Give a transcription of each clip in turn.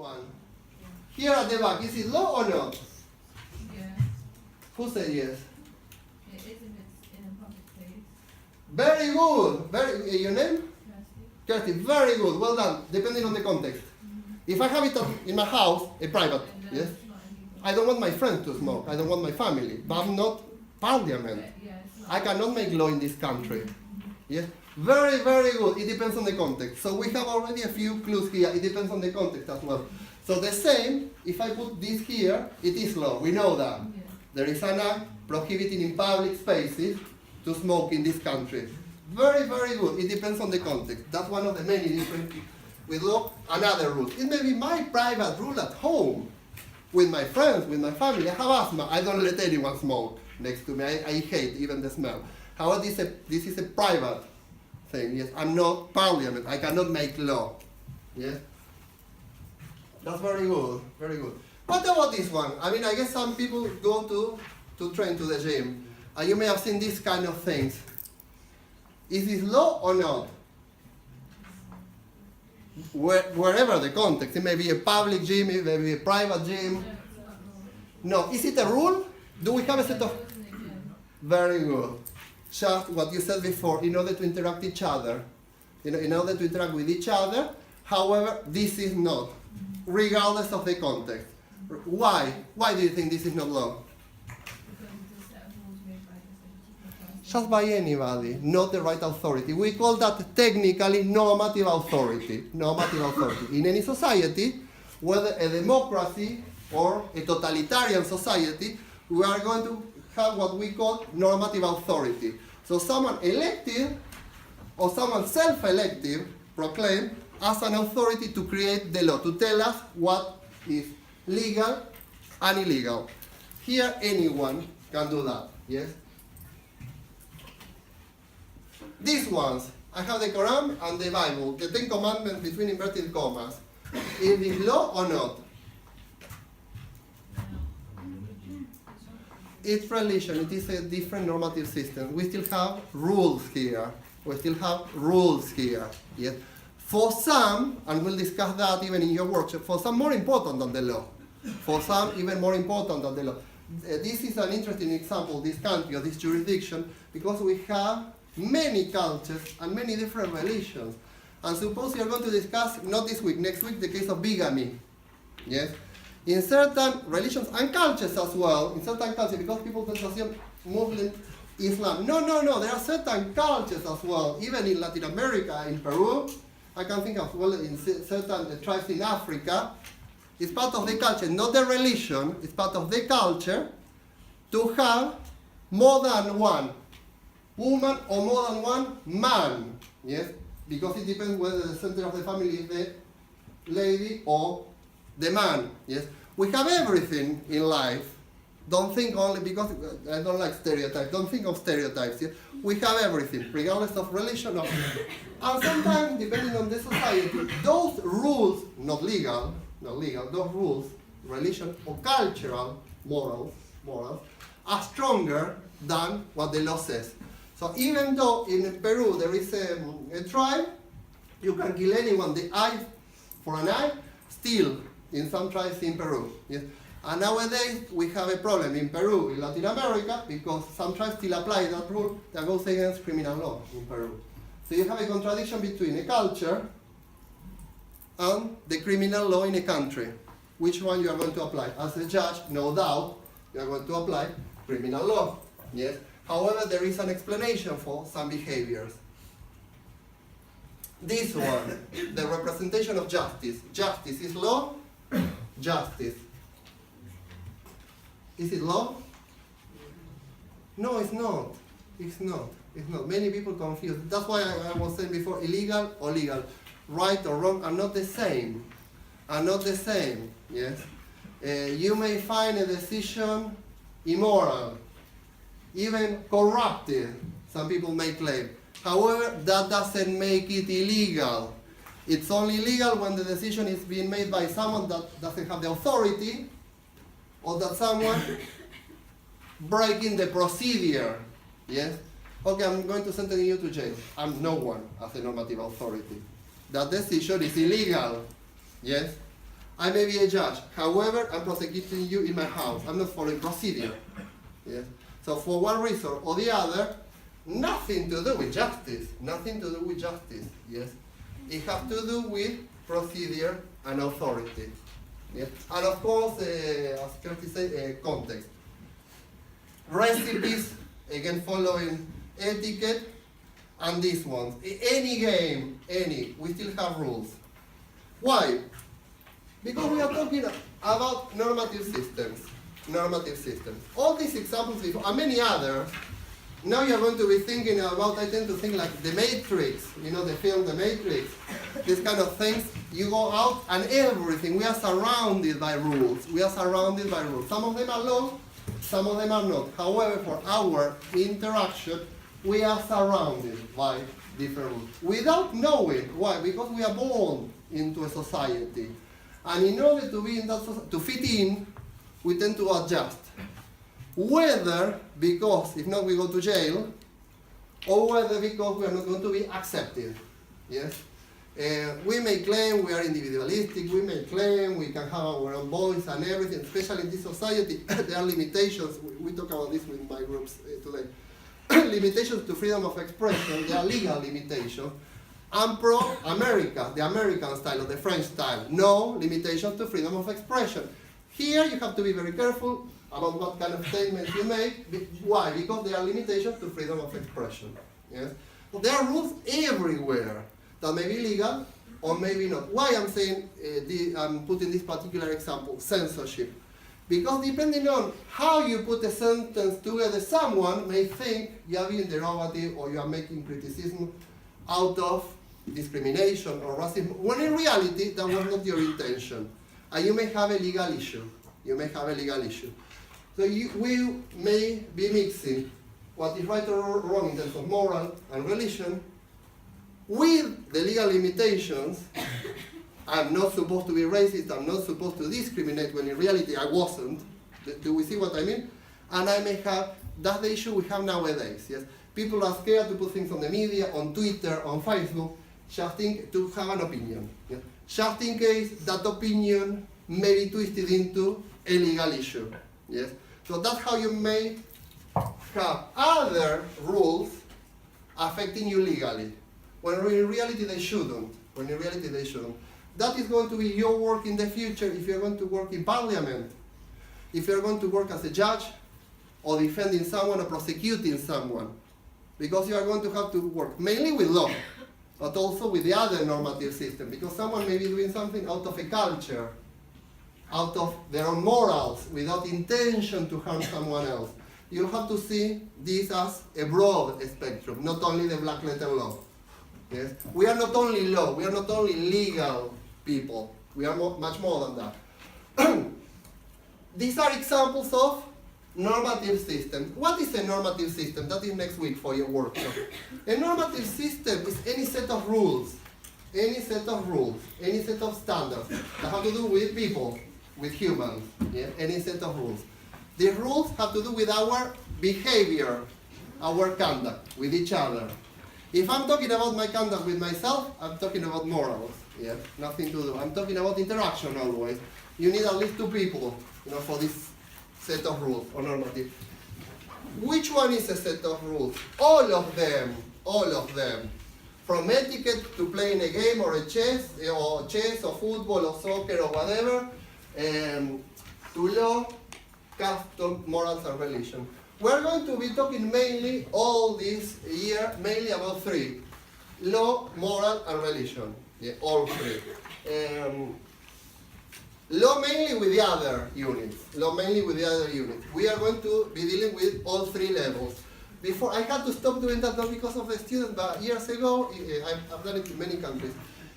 One. Here at the back, is it law or not? Yeah. Who said yes? It is if it's in a public place. Very good. Your name? Kirsty. Kirsty, very good. Well done. Depending on the context. If I have it in my house, a private, And, yes? it's not illegal. I don't want my friends to smoke. I don't want my family. But I'm not parliament. Yeah, it's not. I cannot make law in this country. Yes? Very, very good. It depends on the context. So we have already a few clues here. It depends on the context as well. So the same, if I put this here, it is law. We know that. Yeah. There is an act prohibiting in public spaces to smoke in this country. Very, very good. It depends on the context. That's one of the many different with law. Another rule. It may be my private rule at home. With my friends, with my family. I have asthma. I don't let anyone smoke next to me. I hate even the smell. However, this is a private thing. Yes, I'm not parliament. I cannot make law. Yes. That's very good. Very good. What about this one? I mean, I guess some people go to train to the gym. And you may have seen these kind of things. Is this law or not? Wherever the context. It may be a public gym, it may be a private gym. No, it's not law. No. Is it a rule? Do we have a set of... It wasn't again. Very good. Just what you said before, in order to interact each other. In order to interact with each other. However, this is not. Regardless of the context. Why? Why do you think this is not law? Because it's a set of rules made by this particular person. Just by anybody, not the right authority. We call that technically normative authority. Normative authority. In any society, whether a democracy or a totalitarian society, we are going to have what we call normative authority. So someone elected or someone self-elected proclaimed as an authority to create the law, to tell us what is legal and illegal. Here anyone can do that, yes? These ones, I have the Quran and the Bible, the Ten Commandments between inverted commas. Is this law or not? It's religion, it is a different normative system. We still have rules here. We still have rules here, yes? For some, and we'll discuss that even in your workshop, for some more important than the law. For some, even more important than the law. This is an interesting example, this country or this jurisdiction, because we have many cultures and many different religions. And suppose we are going to discuss, not this week, next week, the case of bigamy. Yes? In certain religions and cultures as well, in certain cultures, because people can assume Muslim, Islam. No, there are certain cultures as well, even in Latin America, in Peru, I can think of, well, in certain tribes in Africa, it's part of the culture, not the religion, it's part of the culture to have more than one woman or more than one man, yes? Because it depends whether the center of the family is the lady or the man, yes? We have everything in life. Don't think only, because I don't like stereotypes, don't think of stereotypes, yes? We have everything, regardless of religion or... And sometimes, depending on the society, those rules, not legal, those rules, religion or cultural morals, are stronger than what the law says. So even though in Peru there is a tribe, you can kill anyone, the eye for an eye, still in some tribes in Peru. Yes? And nowadays we have a problem in Peru, in Latin America, because some tribes still apply that rule that goes against criminal law in Peru. So you have a contradiction between a culture and the criminal law in a country. Which one you are going to apply? As a judge, no doubt, you are going to apply criminal law. Yes. However, there is an explanation for some behaviors. This one, the representation of justice. Justice is law? Justice. Is it law? No, it's not. It's not. It's not. Many people confuse. That's why I was saying before, illegal or legal. Right or wrong are not the same. Are not the same. Yes. You may find a decision immoral, even corrupted, some people may claim. However, that doesn't make it illegal. It's only illegal when the decision is being made by someone that doesn't have the authority, or that someone breaking the procedure. Yes? Okay, I'm going to sentence you to jail. I'm no one as a normative authority. That decision is illegal. Yes? I may be a judge. However, I'm prosecuting you in my house. I'm not following procedure. Yes. So for one reason or the other, nothing to do with justice. Nothing to do with justice. Yes. It has to do with procedure and authority. Yes. And of course, as Curtis said, context. Recipes, again following etiquette, and these ones. Any game, we still have rules. Why? Because we are talking about normative systems. Normative systems. All these examples before, and many others, now you're going to be thinking about, I tend to think like The Matrix, you know the film The Matrix, these kind of things. You go out and everything, we are surrounded by rules. We are surrounded by rules. Some of them are laws, some of them are not. However, for our interaction, we are surrounded by different rules. Without knowing. Why? Because we are born into a society. And in order to be in that society, to fit in, we tend to adjust. Whether because, if not, we go to jail, or whether because we are not going to be accepted. Yes? We may claim we are individualistic, we may claim we can have our own voice and everything, especially in this society. There are limitations. We talk about this with my groups today. Limitations to freedom of expression, there are legal limitations. And pro-America, the American style or the French style, no limitations to freedom of expression. Here you have to be very careful about what kind of statements you make. Why? Because there are limitations to freedom of expression. Yes? But there are rules everywhere that may be legal or maybe not. Why I'm saying, I'm putting this particular example, censorship. Because depending on how you put a sentence together, someone may think you are being derogative or you are making criticism out of discrimination or racism, when in reality that was not your intention. And you may have a legal issue. You may have a legal issue. So we may be mixing what is right or wrong in terms of moral and religion with the legal limitations. I'm not supposed to be racist, I'm not supposed to discriminate, when in reality I wasn't. Do we see what I mean? And I may have, that's the issue we have nowadays. Yes, people are scared to put things on the media, on Twitter, on Facebook, just to have an opinion. Yeah? Just in case that opinion may be twisted into a legal issue. Yes? So that's how you may have other rules affecting you legally, when in reality they shouldn't. When in reality they shouldn't. That is going to be your work in the future if you're going to work in parliament, if you're going to work as a judge, or defending someone or prosecuting someone. Because you are going to have to work mainly with law, but also with the other normative system, because someone may be doing something out of a culture, out of their own morals, without intention to harm someone else. You have to see this as a broad spectrum, not only the black letter law. Yes? We are not only law, we are not only legal people, we are much more than that. These are examples of normative system. What is a normative system? That is next week for your workshop. A normative system is any set of rules, any set of standards that have to do with people, with humans, yeah? Any set of rules. The rules have to do with our behavior, our conduct with each other. If I'm talking about my conduct with myself, I'm talking about morals, yeah? Nothing to do. I'm talking about interaction always. You need at least two people, for this set of rules or normative. Which one is a set of rules? All of them. From etiquette to playing a game or chess or football or soccer or whatever, to law, custom, morals and religion. We're going to be talking mainly all this year, mainly about three: law, moral and religion. Yeah, all three. Law mainly with the other units. We are going to be dealing with all three levels. Before, I had to stop doing that not because of the students, but years ago, I've done it in many countries.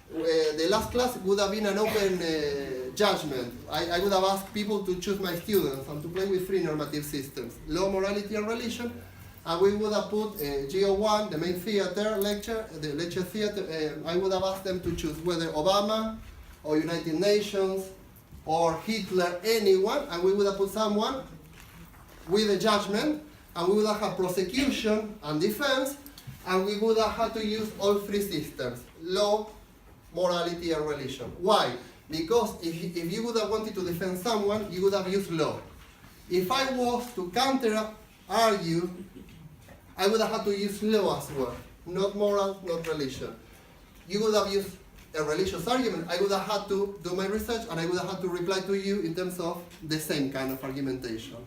The last class would have been an open judgment. I would have asked people to choose my students and to play with three normative systems: law, morality, and religion. And we would have put GO1, the main theater lecture, the lecture theater. I would have asked them to choose whether Obama or United Nations or Hitler, anyone, and we would have put someone with a judgment, and we would have had prosecution and defense, and we would have had to use all three systems: law, morality, and religion. Why? Because if you would have wanted to defend someone, you would have used law. If I was to counter-argue, I would have had to use law as well, not moral, not religion. You would have used a religious argument, I would have had to do my research and I would have had to reply to you in terms of the same kind of argumentation.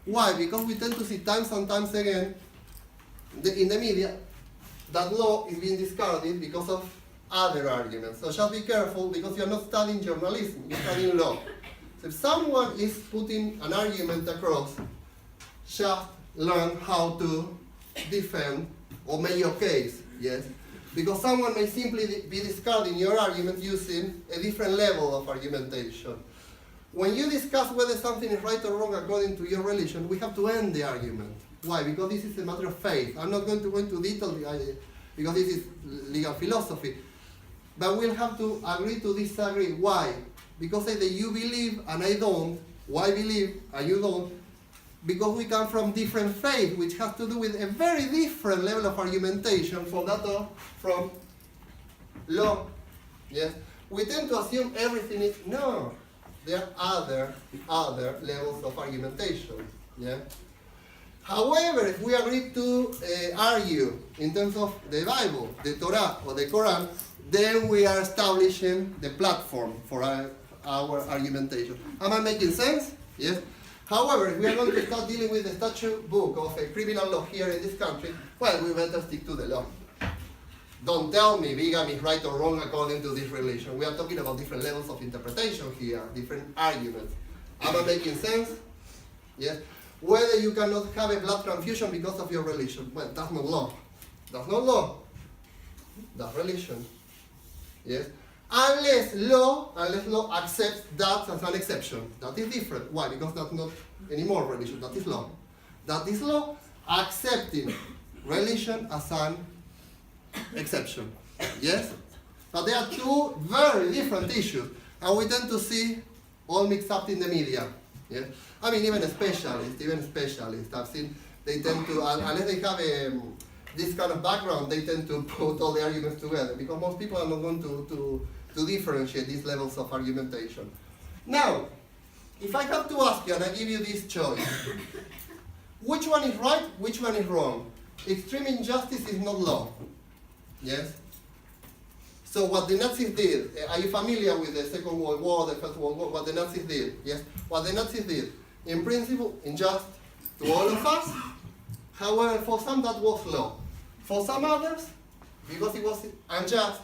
Why? Because we tend to see times and times again in the media that law is being discarded because of other arguments. So just be careful because you're not studying journalism, you're studying law. So if someone is putting an argument across, just learn how to defend or make your case, yes? Because someone may simply be discarding your argument using a different level of argumentation. When you discuss whether something is right or wrong according to your religion, we have to end the argument. Why? Because this is a matter of faith. I'm not going to go into detail because this is legal philosophy. But we'll have to agree to disagree. Why? Because either you believe and I don't. Why believe and you don't? Because we come from different faiths, which has to do with a very different level of argumentation from that of from law. Yes? We tend to assume everything is no. There are other levels of argumentation. Yeah? However, if we agree to argue in terms of the Bible, the Torah, or the Quran, then we are establishing the platform for our argumentation. Am I making sense? Yes? However, if we are going to start dealing with the statute book of a criminal law here in this country, well, we better stick to the law. Don't tell me vegan is right or wrong according to this religion. We are talking about different levels of interpretation here, different arguments. Am I making sense? Yes? Whether you cannot have a blood transfusion because of your religion, well, that's not law. That's not law. That's religion. Yes? Unless law accepts that as an exception. That is different. Why? Because that's not anymore religion. That is law. That is law accepting religion as an exception. Yes? But there are two very different issues. And we tend to see all mixed up in the media. Yeah? I mean, even specialists, I've seen, they tend to, unless they have this kind of background, they tend to put all the arguments together because most people are not going to differentiate these levels of argumentation. Now, if I have to ask you and I give you this choice, which one is right, which one is wrong? Extreme injustice is not law. Yes? So what the Nazis did, are you familiar with the Second World War, the First World War, what the Nazis did? Yes? What the Nazis did, in principle, unjust to all of us. However, for some that was law. For some others, because it was unjust,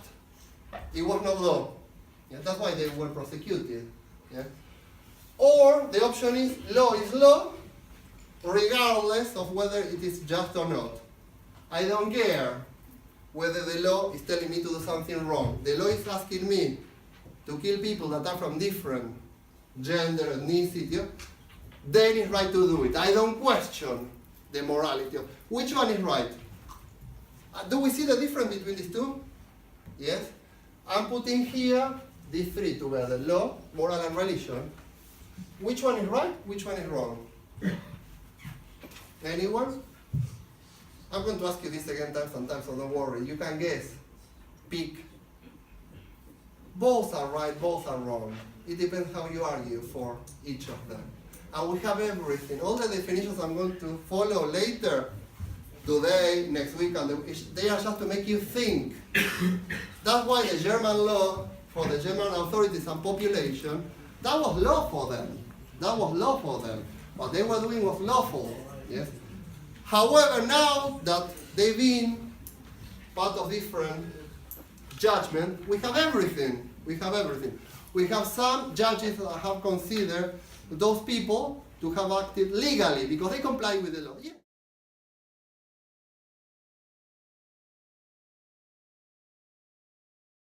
it was not law. Yeah? That's why they were prosecuted. Yeah? Or the option is law, regardless of whether it is just or not. I don't care whether the law is telling me to do something wrong. The law is asking me to kill people that are from different gender, ethnicity. Then it's right to do it. I don't question the morality of which one is right. Do we see the difference between these two? Yes? I'm putting here these three together, law, moral, and religion. Which one is right? Which one is wrong? Anyone? I'm going to ask you this again times and times, so don't worry. You can guess. Pick. Both are right, both are wrong. It depends how you argue for each of them. And we have everything. All the definitions I'm going to follow later, today, next week, and they are just to make you think. That's why the German law for the German authorities and population, that was law for them. That was law for them. What they were doing was lawful. Yes? However, now that they've been part of different judgment, we have everything. We have everything. We have some judges that have considered those people to have acted legally because they comply with the law. Yeah.